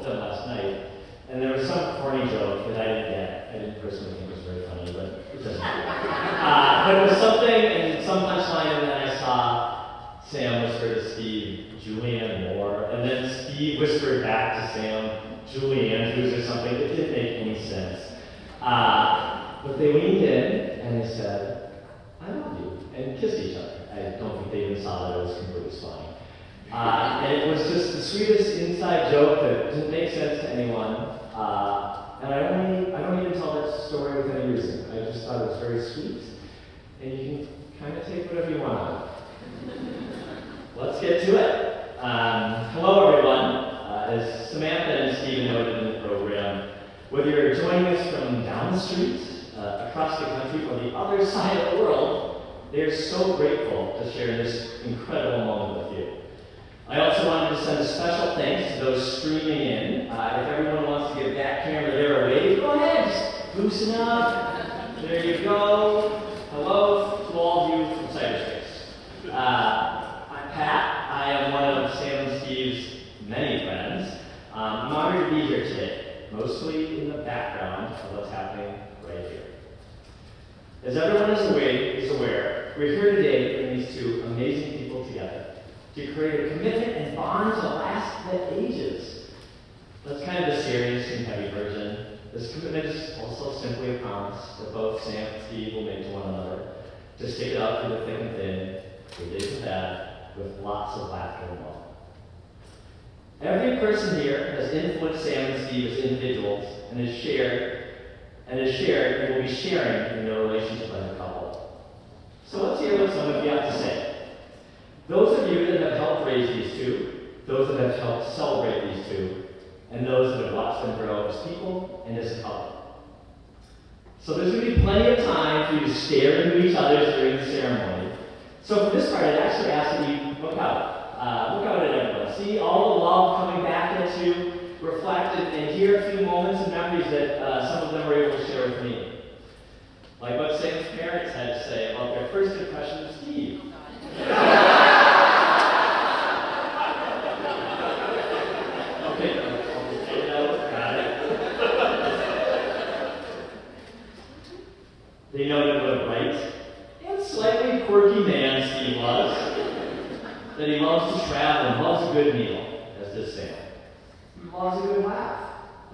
with them last night, and there was some corny joke that I didn't get. I didn't personally think it was very funny, but it doesn't matter. But it was something, and some punchline, and then I saw Sam whisper to Steve, Julianne Moore, and then Steve whispered back to Sam, Julie Andrews or something. It didn't make any sense. But they leaned in and they said, I love you, and kissed each other. I don't think they even saw that it was completely spying. And it was just the sweetest inside joke that didn't make sense to anyone. And I don't even tell that story with any reason. I just thought it was very sweet. And you can kind of take whatever you want out of it. Let's get to it. Hello, everyone. As Samantha and Stephen noted in the program, whether you're joining us from down the street, across the country, or the other side of the world, they are so grateful to share this incredible moment with you. I also wanted to send a special thanks to those streaming in. If everyone wants to give that camera there a wave, go ahead, just loosen up. There you go. Hello to all of you from cyberspace. I'm Pat. I am one of Sam and Steve's many friends. I'm honored to be here today, mostly in the background of what's happening right here. As everyone is aware, we're here today to bring these two amazing people together to create a commitment and bond to last the ages. That's kind of the serious and heavy version. This commitment is also simply a promise that both Sam and Steve will make to one another to stick it out through the thick and thin, good days and bad, with lots of laughter and love. Every person here has influenced Sam and Steve as individuals and has shared and will be sharing in their relationship as a couple. So let's hear what some of you have to say. Those of you that have helped raise these two, those that have helped celebrate these two, and those that have watched them grow as people and as a couple. So there's going to be plenty of time for you to stare into each other during the ceremony. So for this part, I'd actually ask that you look out. Look out at everyone. See all the love coming back at you, reflected, and hear a few moments and memories that some of them were able to share with me. Like what Sam's parents had to say about their first impression of Steve. They noted what a bright and slightly quirky man Steve was, that he loves to travel and loves a good meal, as does Sam. He loves a good laugh,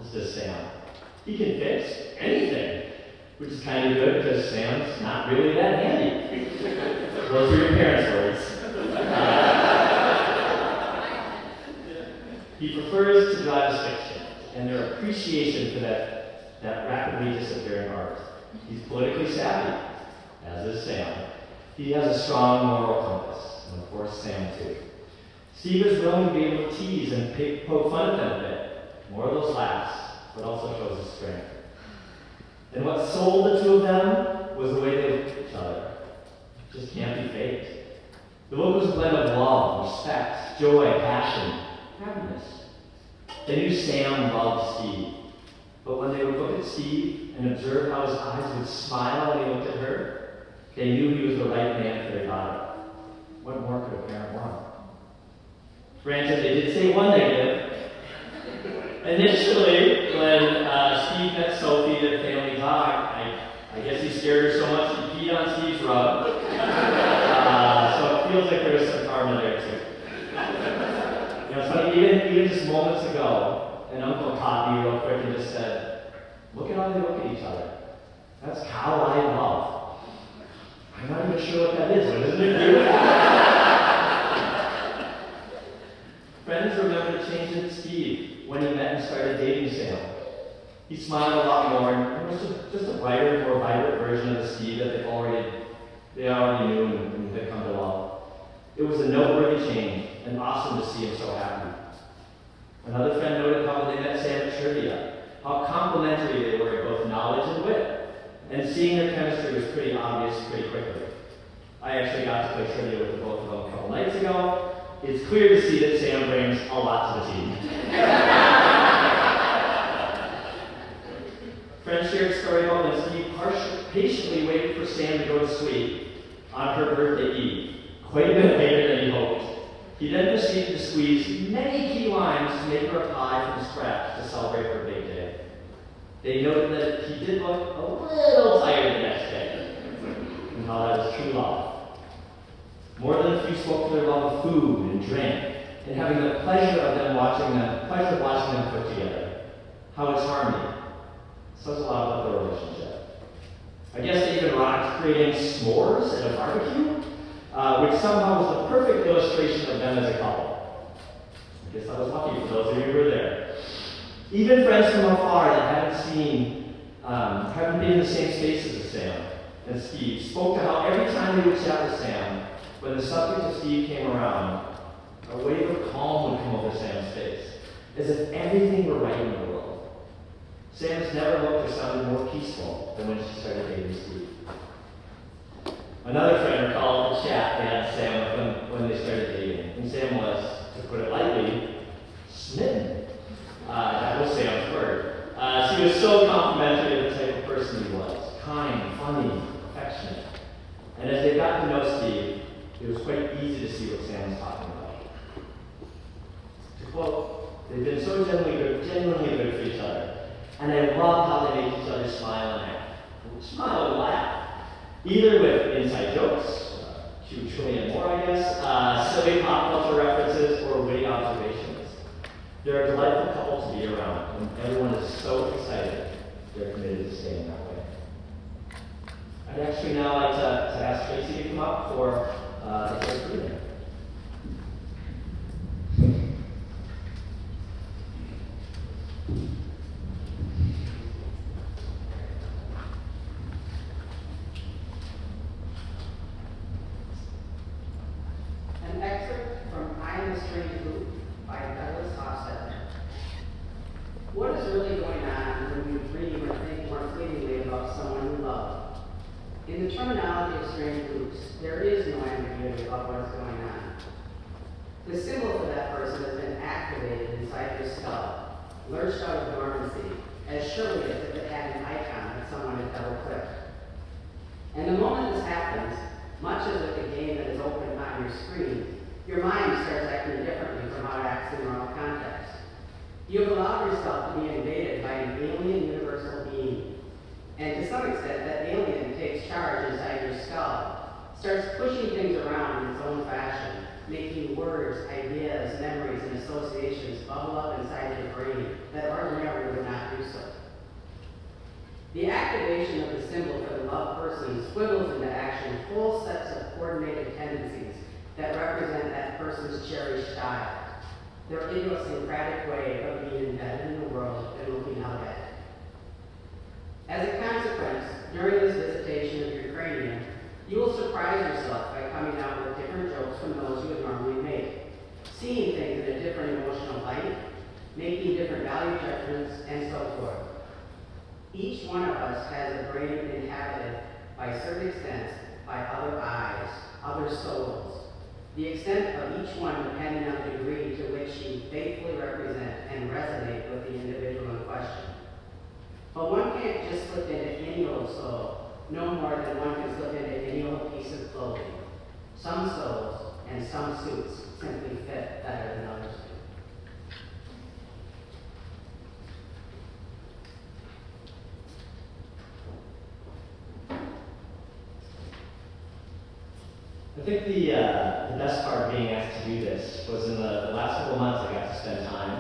as does Sam. He can fix anything, which is kind of good because Sam's not really that handy. Those are your parents' words. He prefers to drive his fiction, and their appreciation for that rapidly disappearing art. He's politically savvy, as is Sam. He has a strong moral compass, and of course Sam too. Steve is willing to be able to tease and poke fun at them a bit. More of those laughs, but also shows his strength. And what sold the two of them was the way they looked at each other. It just can't be faked. The look was a blend of love, respect, joy, passion, happiness. They knew Sam loved Steve. But when they would look at Steve and observe how his eyes would smile when he looked at her, they knew he was the right man for their daughter. What more could a parent want? Granted, they did say one negative. Initially, when Steve met Sophie, their family dog, I guess he scared her so much he peed on Steve's rug. So it feels like there was some karma there too. You know, it's funny, even just moments ago, an uncle caught me real quick and just said, look at how they look at each other. That's cow-eyed love. I'm not even sure what that is, but isn't it cute? Friends remember the change in Steve when he met and started dating Sam. He smiled a lot more, and it was just a brighter, more vibrant version of the Steve that they already knew and had come to love. It was a noteworthy change, and awesome to see him so happy. Another friend noted how they met Sam at trivia, how complimentary they were in both knowledge and wit, and seeing their chemistry was pretty obvious pretty quickly. I actually got to play trivia with the both of them a couple nights ago. It's clear to see that Sam brings a lot to the team. Friends shared a story about when Steve patiently waited for Sam to go to sleep on her birthday eve, quite a bit later than he hoped. He then proceeded to squeeze many key limes to make her a pie from scratch to celebrate her big day. They noted that he did look a little tired the next day, and how that was true love. More than a few spoke of their love of food and drink, and having the pleasure of watching them cook together. How it's harmony. Says a lot about their relationship. I guess they even rocked creating s'mores at a barbecue, which somehow was the perfect illustration of them as a couple. I guess I was lucky for those of you who were there. Even friends from afar that haven't been in the same spaces as Sam and Steve, spoke to how every time they would chat with Sam, when the subject of Steve came around, a wave of calm would come over Sam's face, as if everything were right in the world. Sam's never looked or sounded more peaceful than when she started dating Steve. Another friend recalled the chat they had Sam when they started dating, and Sam was, to put it lightly, smitten. That was Sam's word. She was so complimentary of the type of person he was, kind, funny, affectionate. And as they got to know Steve, it was quite easy to see what Sam was talking about. To quote, they've been so genuinely good for each other, and I love how they make each other smile and act. Smile and laugh. Either with inside jokes, 2 trillion more, I guess, silly pop culture references, or witty observations. They're a delightful couple to be around, and everyone is so excited they're committed to staying that way. I'd actually now like to ask Tracy to come up for the first reading. An excerpt from I Am a Strange Loop by Douglas Hofstadter. What is really going on when you dream or think more fleetingly about someone you love? In the terminology of strange loops, there is no ambiguity about what is going on. The symbol for that person has been activated inside your skull, lurched out of dormancy, as surely as if it had an icon that someone had double-clicked. And the moment this happens, much as with a game that is open on your screen, your mind starts acting differently from how it acts in normal context. You have allowed yourself to be invaded by an alien universal being. And to some extent, that alien takes charge inside your skull, starts pushing things around in its own fashion, making words, ideas, memories, and associations bubble up inside your brain that ordinarily would not do so. The activation of the symbol for the loved person squiggles into action whole sets of coordinated tendencies that represent that person's cherished style, their idiosyncratic way of being embedded in the world and looking out at it. As a consequence, during this visitation of your cranium, you will surprise yourself by coming out with different jokes from those you would normally make, seeing things in a different emotional light, making different value judgments, and so forth. Each one of us has a brain inhabited, by certain extents, by other eyes, other souls. The extent of each one depending on the degree to which you faithfully represent and resonate with the individual in question. But one can't just slip into any old soul, no more than one can slip into any old piece of clothing. Some souls and some suits simply fit better than others do. I think the best part of being asked to do this was in the last couple of months I got to spend time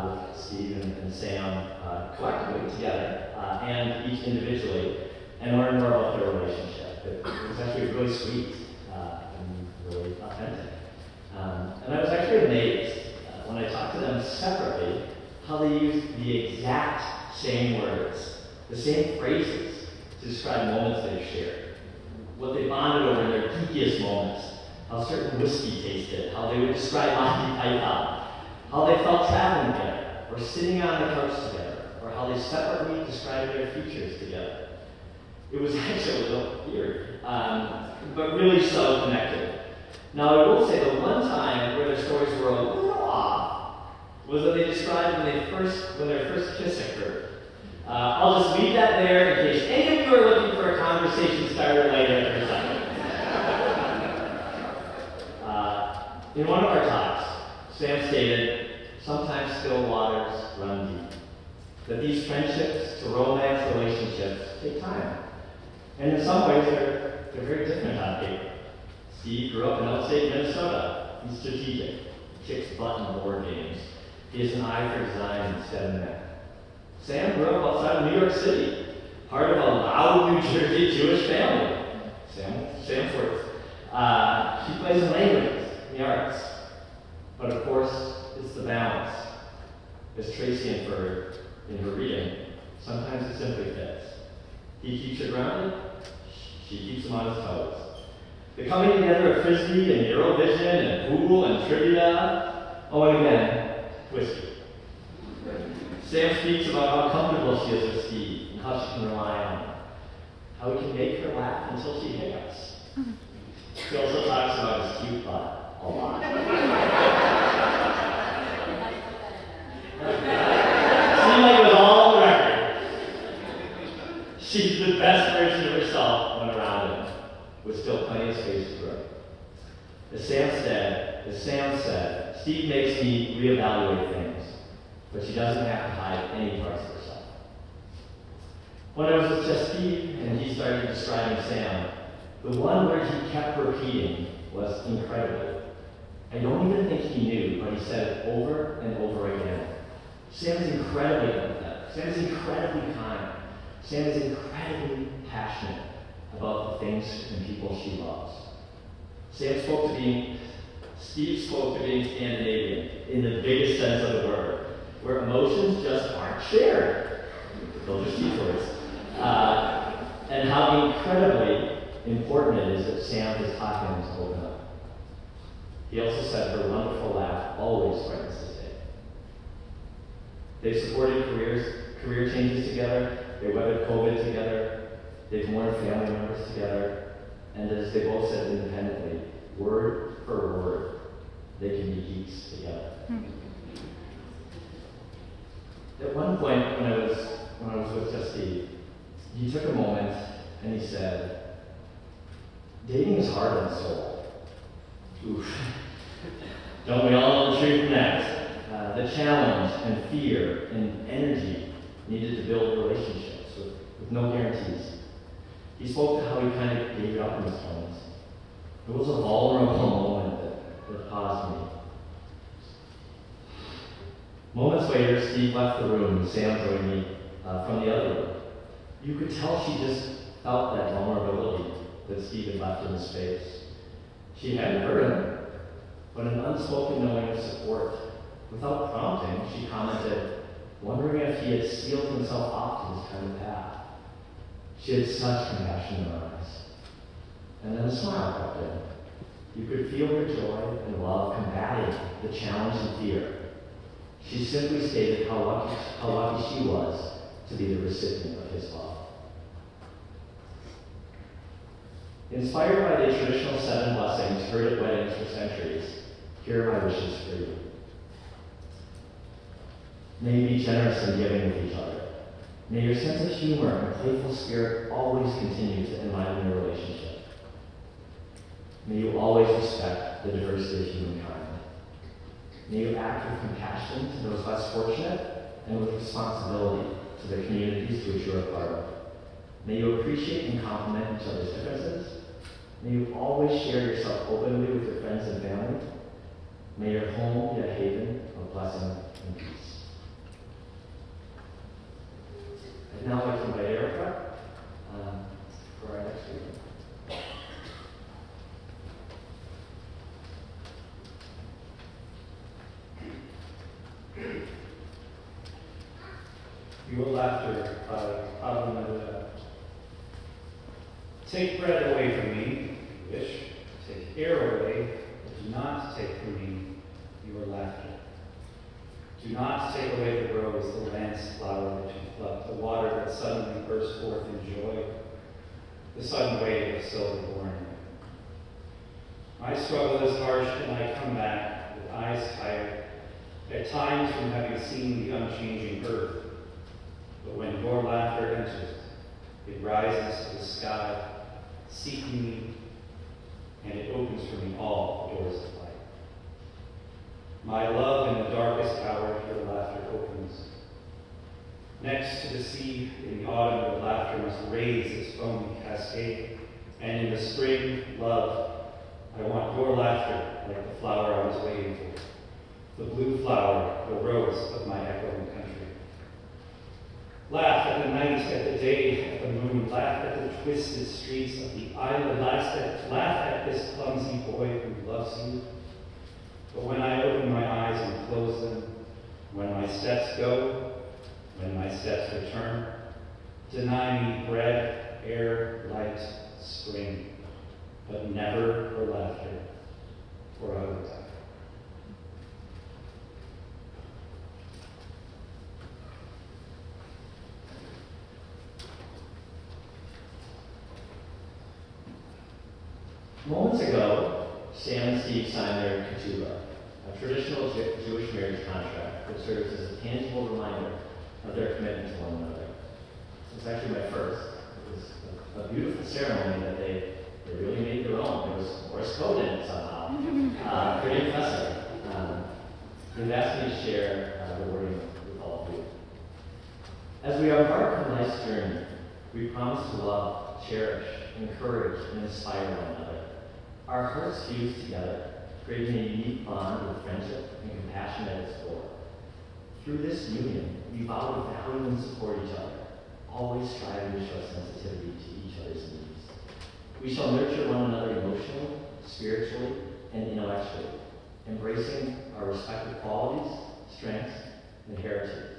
with Steve and Sam collectively together and each individually and learn more about their relationship. It was actually really sweet and really authentic. And I was actually amazed when I talked to them separately how they used the exact same words, the same phrases to describe moments they've shared. What they bonded over in their geekiest moments, how certain whiskey tasted, how they would describe Monty Python, how they felt traveling together, or sitting on the couch together, or how they separately described their futures together. It was actually a little weird, but really so connected. Now I will say the one time where their stories were a little off was that they described when their first kiss occurred. I'll just leave that there in case any of you are looking for a conversation starter later at the time. In one of our talks, Sam stated, sometimes still waters run deep. That these friendships to romance relationships take time. And in some ways, they're very different on paper. Steve grew up in upstate Minnesota. He's strategic, kicks butt in board games. He has an eye for design instead of men. Sam grew up outside of New York City, part of a loud New Jersey Jewish family. Sam's words. She plays in languages, in the arts. But of course, it's the balance. As Tracy inferred in her reading, sometimes it simply fits. He keeps her grounded, she keeps him on his toes. The coming together of Frisbee and Eurovision and pool and trivia. Oh, and again, whiskey. Sam speaks about how comfortable she is with Steve and how she can rely on him. How he can make her laugh until she hiccups. He also talks about his cute butt a lot. Seemed like it was all on the record. She's the best version of herself when around him, with still plenty of space to grow. As Sam said, Steve makes me reevaluate things, but she doesn't have to hide any parts of herself. When I was with just Steve and he started describing Sam, the one word he kept repeating was incredibly. I don't even think he knew, but he said it over and over again. Sam is incredibly empathetic. Sam is incredibly kind. Sam is incredibly passionate about the things and people she loves. Steve spoke to being Scandinavian in the biggest sense of the word, where emotions just aren't shared. Those are Steve's words. And how incredibly important it is that Sam has taught him to open up. He also said her wonderful laugh always brightens his day. They've supported career changes together, they weathered COVID together, they've mourned family members together, and as they both said independently, word for word, they can be geeks together. At one point when I was with just Steve, he took a moment and he said, dating is hard on the soul. Oof. Don't we all know the truth from that? The challenge and fear and energy needed to build relationships with no guarantees. He spoke to how he kind of gave it up in his 20s. It was a vulnerable moment that paused me. Moments later, Steve left the room and Sam joined me from the other room. You could tell she just felt that vulnerability that Steve had left in his space. She hadn't heard him, but an unspoken knowing of support. Without prompting, she commented, wondering if he had sealed himself off to his kind of path. She had such compassion in her eyes. And then a smile crept in. You could feel her joy and love combating the challenge and fear. She simply stated how lucky she was to be the recipient of his love. Inspired by the traditional 7 blessings heard at weddings for centuries, here are my wishes for you. May you be generous in giving with each other. May your sense of humor and playful spirit always continue to enliven your relationship. May you always respect the diversity of humankind. May you act with compassion to those less fortunate and with responsibility to the communities to which you are a part of. May you appreciate and compliment each other's differences. May you always share yourself openly with your friends and family. May your home be a haven of blessing and peace. I'd now like to invite Erica for our next reading. Your laughter by Pablo Neruda. Take bread away from me, if you wish. Take air away, but do not take from me your laughter. Do not take away the rose, the lance flower that you plucked, the water that suddenly burst forth in joy, the sudden wave of silver born. My struggle is harsh, and I come back with eyes tired, at times from having seen the unchanging earth. But when your laughter enters, it rises to the sky, seeking me, and it opens for me all the doors of life. My love, in the darkest hour, your laughter opens. Next to the sea, in the autumn, your laughter must raise its foamy cascade. And in the spring, love, I want your laughter like the flower I was waiting for. The blue flower, the rose of my echoing country. Laugh at the night, at the day, at the moon. Laugh at the twisted streets of the island. Laugh at this clumsy boy who loves you. But when I open my eyes and close them, when my steps go, when my steps return, deny me bread, air, light, spring, but never her laughter, or I will die. Moments ago, Sam and Steve signed their ketubah, a traditional Jewish marriage contract that serves as a tangible reminder of their commitment to one another. It's actually my first. It was a beautiful ceremony that they really made their own. There was Morse code in it somehow. Pretty impressive. They've asked me to share the wording with all of you. As we embark on life's journey, we promise to love, cherish, encourage, and inspire one another. Our hearts fuse together, creating a unique bond of friendship and compassion at its core. Through this union, we vow to value and support each other, always striving to show sensitivity to each other's needs. We shall nurture one another emotionally, spiritually, and intellectually, embracing our respective qualities, strengths, and heritage.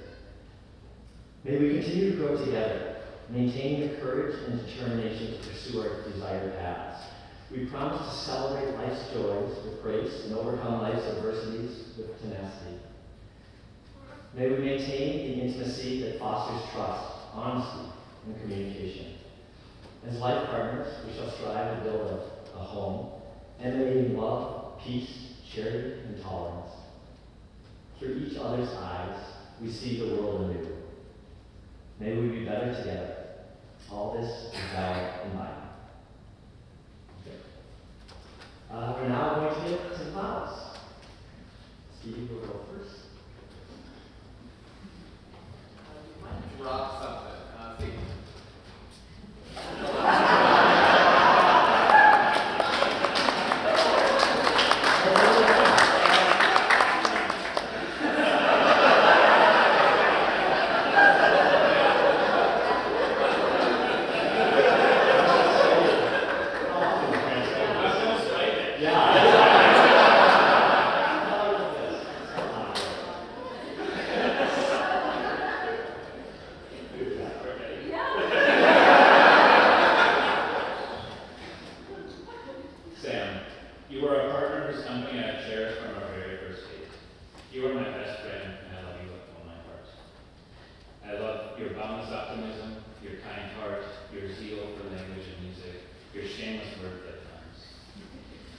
May we continue to grow together, maintaining the courage and determination to pursue our desired paths. We promise to celebrate life's joys with grace and overcome life's adversities with tenacity. May we maintain the intimacy that fosters trust, honesty, and communication. As life partners, we shall strive to build a home emanating love, peace, charity, and tolerance. Through each other's eyes, we see the world anew. May we be better together. All this is God in mind. We're now going to get some vows. Steve will go first. Drop something. See.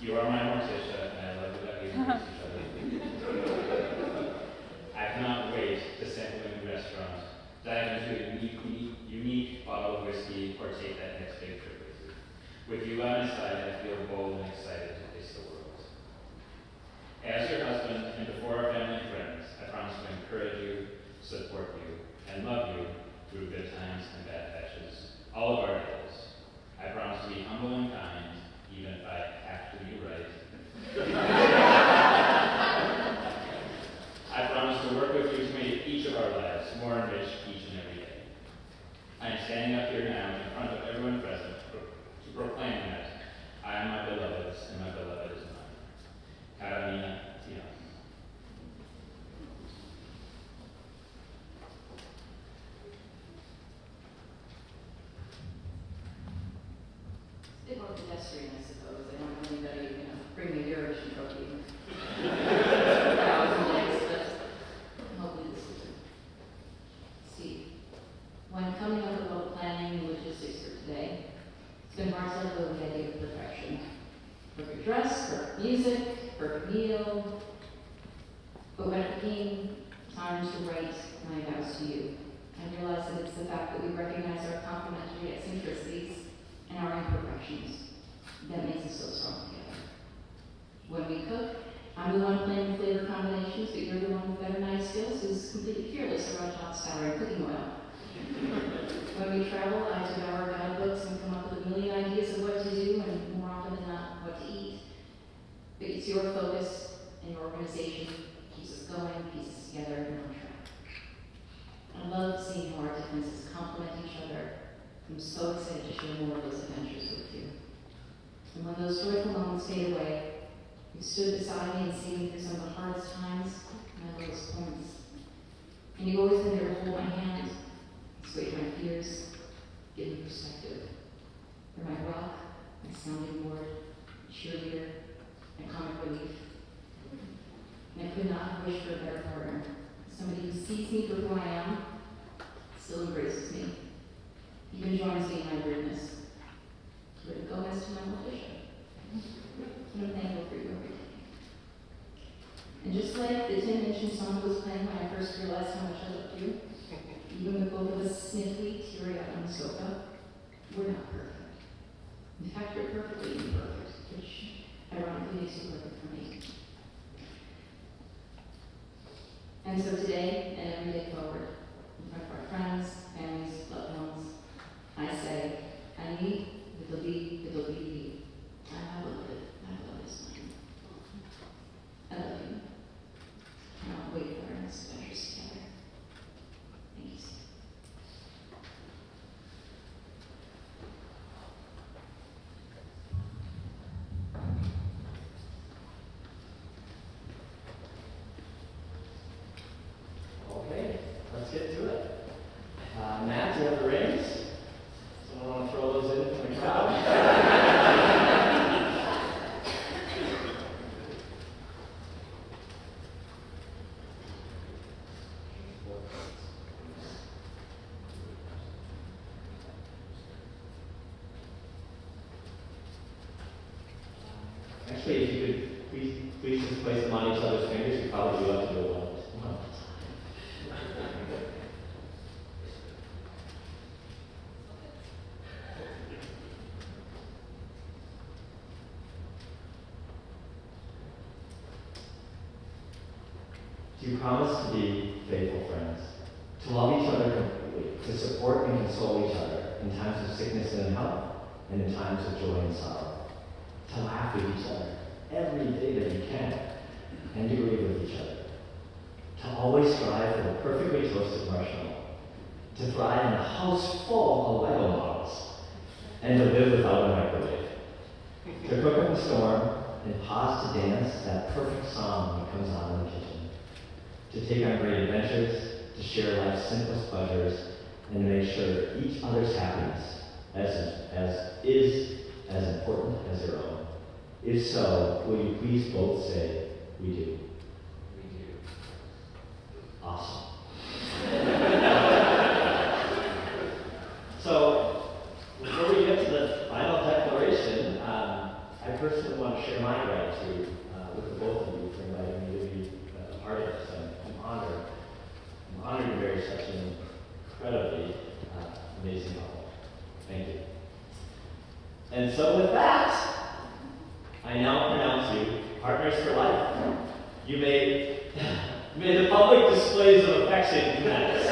You are my Morticia, and I love you that we embrace each other. I cannot wait to sample a new restaurant, dive into a unique bottle of whiskey, or take that next big trip with you. With you by my side, I feel bold and excited to face the world. As your husband, and before our family and friends, I promise to encourage you, support you, and love you through good times and bad patches, all of our days. I promise to be humble and kind, even if I have to be right. I promise to work with you to make each of our lives more enriched each and every day. I am standing up here now in front of everyone present to proclaim that I am my beloved's and my beloved is mine. Karamina Tia. Bit more pedestrian, I suppose. I don't know anybody, bring me your ocean trophy. That was nice, but hopefully this is it. Steve, when coming up with all the planning and logistics for today, it's been hard to live with the idea of perfection. Perfect dress, perfect music, perfect meal. But when it came time to write my vows to you, I realized that it's the fact that we recognize our complementary eccentricities and our imperfections that makes us so strong together. When we cook, I'm the one playing flavor combinations, but you're the one with better knife skills who's completely fearless around hot sour and cooking oil. When we travel, I devour guidebooks and come up with a million ideas of what to do, and more often than not, what to eat. But it's your focus and your organization keeps us going, keeps us together, and on track. I love seeing how our differences complement each other. I'm so excited to share more of those adventures with you. And when those joyful moments fade away, you stood beside me and seen me through some of the hardest times and my lowest points. And you've always been there to hold my hand, assuage my fears, give me perspective. You're my rock, my sounding board, cheerleader, and comic relief. And I could not have wished for a better partner. Somebody who sees me for who I am, still embraces me, even joins me in my weirdness. Let it go as to my audition. And I'm thankful for you every day. And just like the Tim Minchin song was playing when I first realized how much I loved you, even with both of us sniffly, teary-eyed on the sofa, we're not perfect. In fact, you're perfectly imperfect, which ironically makes you perfect for me. And so today, and every day forward, in front of our friends, families, loved ones, I say, I believe, I love it. I love this one. I love you. And I'll wait for our next adventures together. Thanks. Okay, let's get to it. Matt, do you have the rings? Someone want to throw those in for the crowd? Actually, if you could please just place them on each other's fingers, you probably do have to do it one. Do you promise to be faithful friends, to love each other completely, to support and console each other in times of sickness and health, and in times of joy and sorrow, to laugh with each other every day that you can, and to grieve with each other, to always strive for the perfectly toasted marshmallow, to thrive in a house full of Lego models, and to live without a microwave, to cook up a storm and pause to dance that perfect song that comes on in the kitchen, to take on great adventures, to share life's simplest pleasures, and to make sure each other's happiness is as important as their own. If so, will you please both say, we do? We do. Awesome. So, before we get to the final declaration, I personally want to share my gratitude with the both of you for inviting me to be a part of this. I'm honored to marry such an incredibly amazing couple. Thank you. And so with that, I now pronounce you partners for life. You may the public displays of affection commence.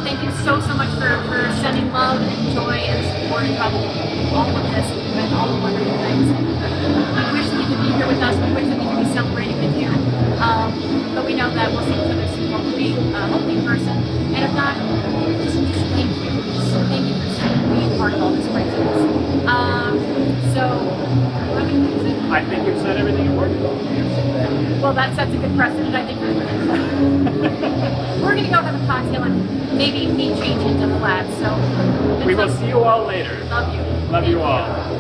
Thank you so much for sending love and joy and support and all of this and all the wonderful things. I wish that you could be here with Well, that sets a good precedent, I think. We're gonna go have a cocktail and maybe change into flats. So We will see you all later. love you. Love Thank you all.